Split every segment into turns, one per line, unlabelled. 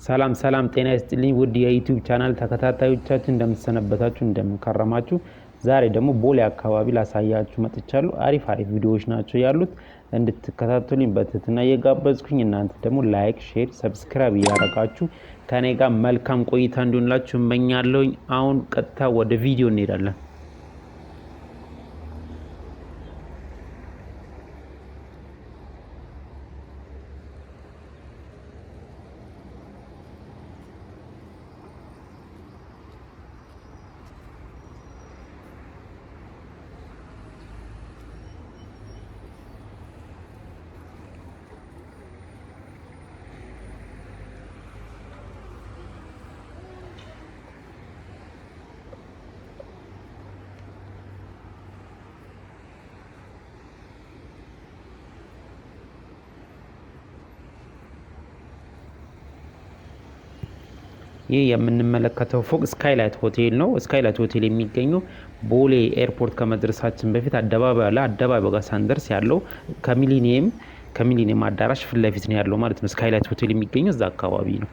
ሰላም ሰላም ጤና ይስጥልኝ ውድ የዩቲዩብ ቻናል ተከታታዮቻችን እንደምትሰነበታችሁ እንደምንከረማችሁ ዛሬ ደግሞ ቦሌ አካባቢ ላሳያችሁ መጥቻለሁ። አሪፍ ቪዲዮዎች ናቸው ያሉት እንድትከታተሉኝ በትህትና እየጋበዝኩኝ እናንተ ደግሞ ላይክ፣ ሼር፣ ሰብስክራይብ ያደረጋችሁ ከኔ ጋር መልካም ቆይታ እንዲሆንላችሁ እመኛለሁ። አሁን ቀጥታ ወደ ቪዲዮ እንሄዳለን። ይህ የምንመለከተው ፎቅ ስካይላይት ሆቴል ነው። ስካይላይት ሆቴል የሚገኘው ቦሌ ኤርፖርት ከመድረሳችን በፊት አደባባይ ጋር ሳንደርስ ያለው ከሚሊኒየም አዳራሽ ፊት ለፊት ነው ያለው ማለት ነው። ስካይላይት ሆቴል የሚገኘው እዛ አካባቢ ነው።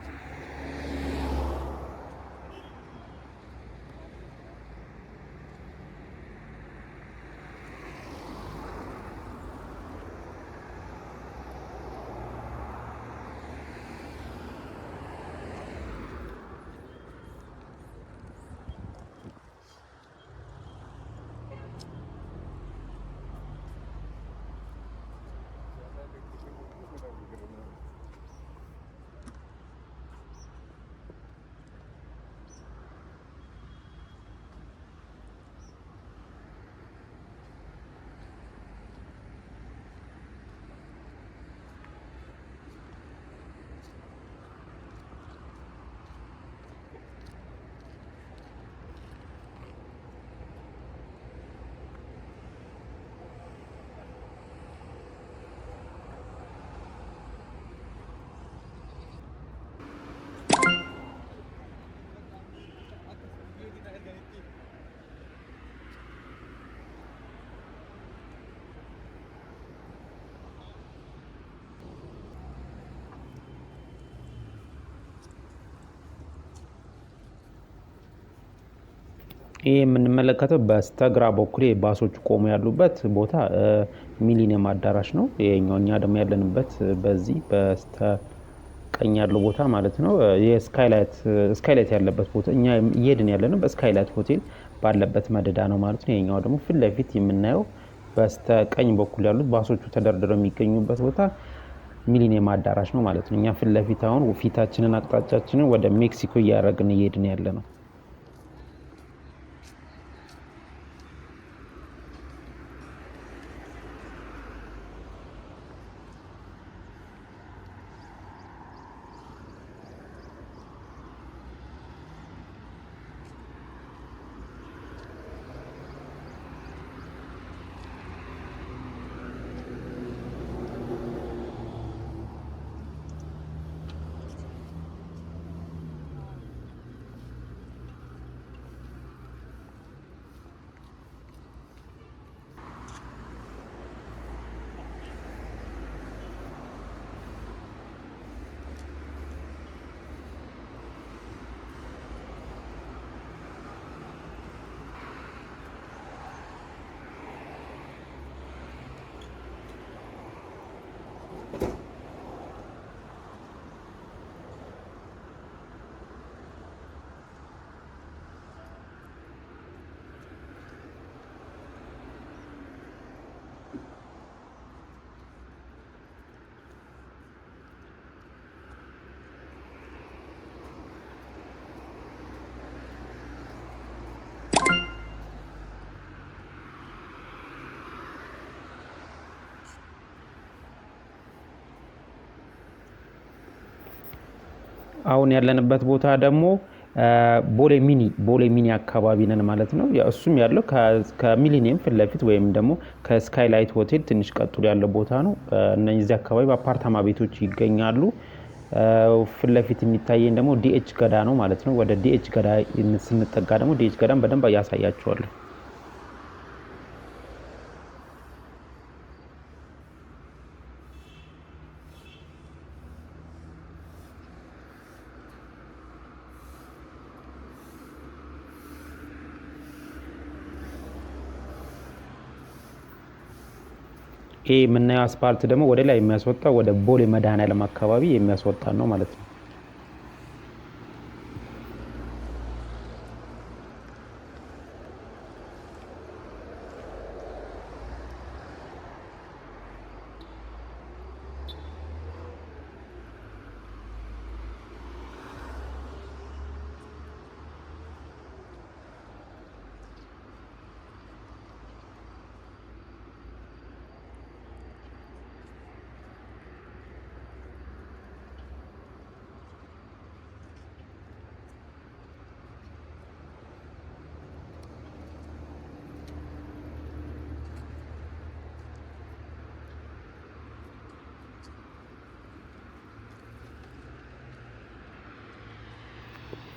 ይህ የምንመለከተው በስተግራ በኩል ባሶቹ ቆሞ ያሉበት ቦታ ሚሊኒየም አዳራሽ ነው። ይሄኛው እኛ ደግሞ ያለንበት በዚህ በስተቀኝ ያለው ቦታ ማለት ነው። የስካይላይት ያለበት ቦታ እኛ እየሄድን ያለነው በስካይላይት ሆቴል ባለበት መደዳ ነው ማለት ነው። ይሄኛው ደግሞ ፊት ለፊት የምናየው በስተቀኝ በኩል ያሉት ባሶቹ ተደርድረው የሚገኙበት ቦታ ሚሊኒየም አዳራሽ ነው ማለት ነው። እኛ ፊት ለፊት አሁን ፊታችንን አቅጣጫችንን ወደ ሜክሲኮ እያደረግን እየሄድን ያለ ነው። አሁን ያለንበት ቦታ ደግሞ ቦሌ ሚኒ አካባቢ ነን ማለት ነው። እሱም ያለው ከሚሊኒየም ፊት ለፊት ወይም ደግሞ ከስካይላይት ሆቴል ትንሽ ቀጥሎ ያለው ቦታ ነው። እነዚህ አካባቢ አፓርታማ ቤቶች ይገኛሉ። ፊት ለፊት የሚታየን ደግሞ ዲኤች ገዳ ነው ማለት ነው። ወደ ዲኤች ገዳ ስንጠጋ ደግሞ ዲኤች ገዳን በደንብ ያሳያችኋለሁ። ይሄ የምናየው አስፓልት ደግሞ ወደ ላይ የሚያስወጣው ወደ ቦሌ መድኃኔዓለም አካባቢ የሚያስወጣን ነው ማለት ነው።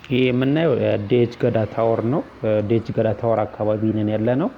ይሄ የምናየው ዴች ገዳ ታወር ነው። ዴች ገዳ ታወር አካባቢ ነን ያለነው።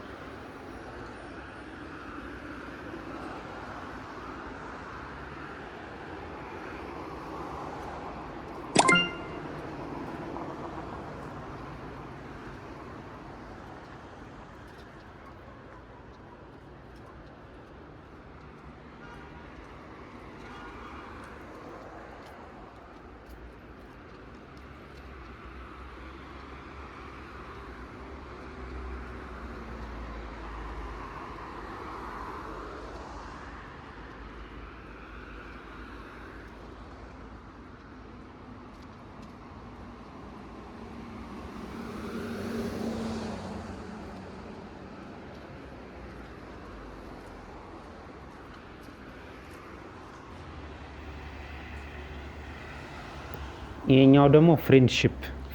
ይሄኛው ደግሞ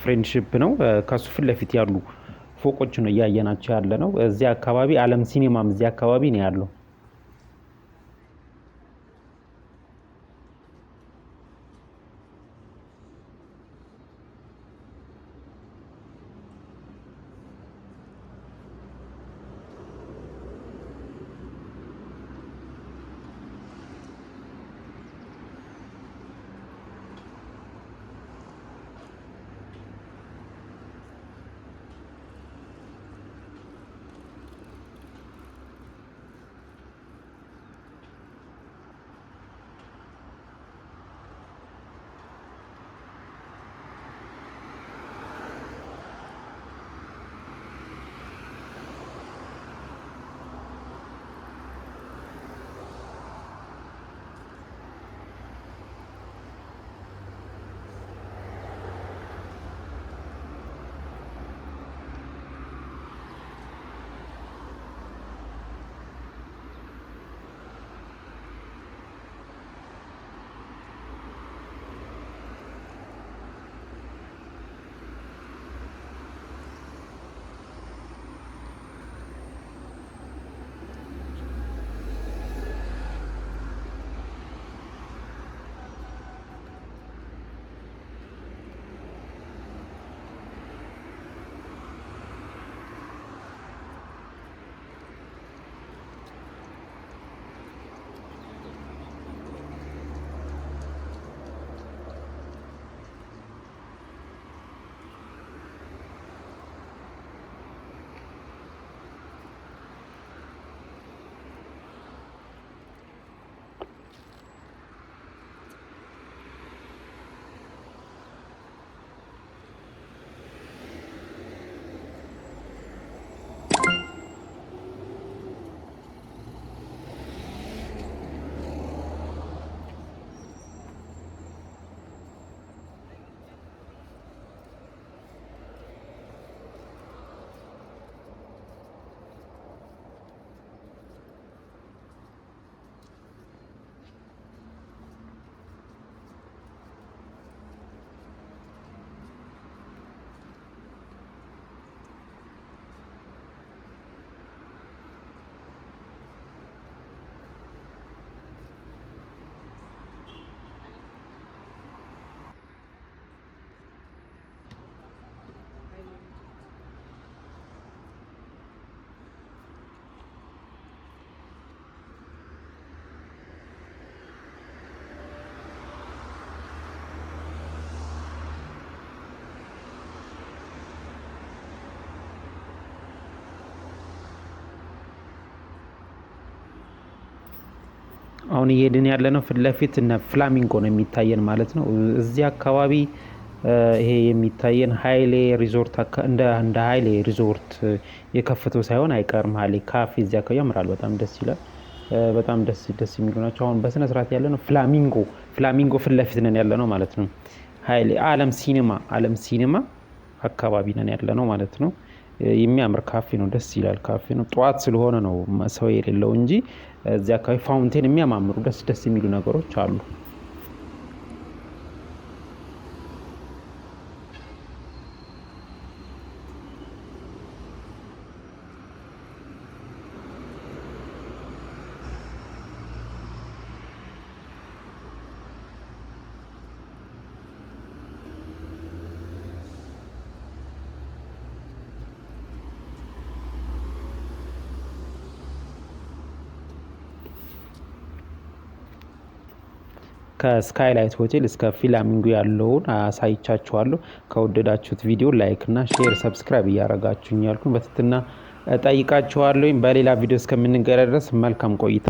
ፍሬንድሺፕ ነው። ከሱ ፊት ለፊት ያሉ ፎቆች ነው እያየናቸው ያለ ነው። እዚህ አካባቢ አለም ሲኒማም እዚህ አካባቢ ነው ያለው። አሁን እየሄድን ያለነው ፊት ለፊት እነ ፍላሚንጎ ነው የሚታየን ማለት ነው። እዚህ አካባቢ ይሄ የሚታየን ሀይሌ ሪዞርት እንደ ሀይሌ ሪዞርት የከፈተው ሳይሆን አይቀርም። ሀይሌ ካፌ እዚህ አካባቢ ያምራል፣ በጣም ደስ ይላል። በጣም ደስ የሚሉ ናቸው። አሁን በስነ ስርዓት ያለነው ፍላሚንጎ ፊት ለፊት ነን ያለነው ማለት ነው። ሀይሌ አለም ሲኒማ አካባቢ ነን ያለነው ማለት ነው። የሚያምር ካፌ ነው፣ ደስ ይላል ካፌ ነው። ጠዋት ስለሆነ ነው ሰው የሌለው እንጂ እዚህ አካባቢ ፋውንቴን የሚያማምሩ ደስ የሚሉ ነገሮች አሉ። ከስካይላይት ሆቴል እስከ ፍላሚንጎ ያለውን አሳይቻችኋለሁ። ከወደዳችሁት ቪዲዮ ላይክ እና ሼር፣ ሰብስክራይብ እያደረጋችሁኝ ያልኩኝ በትህትና እጠይቃችኋለሁ። በሌላ ቪዲዮ እስከምንገናኝ ድረስ መልካም ቆይታ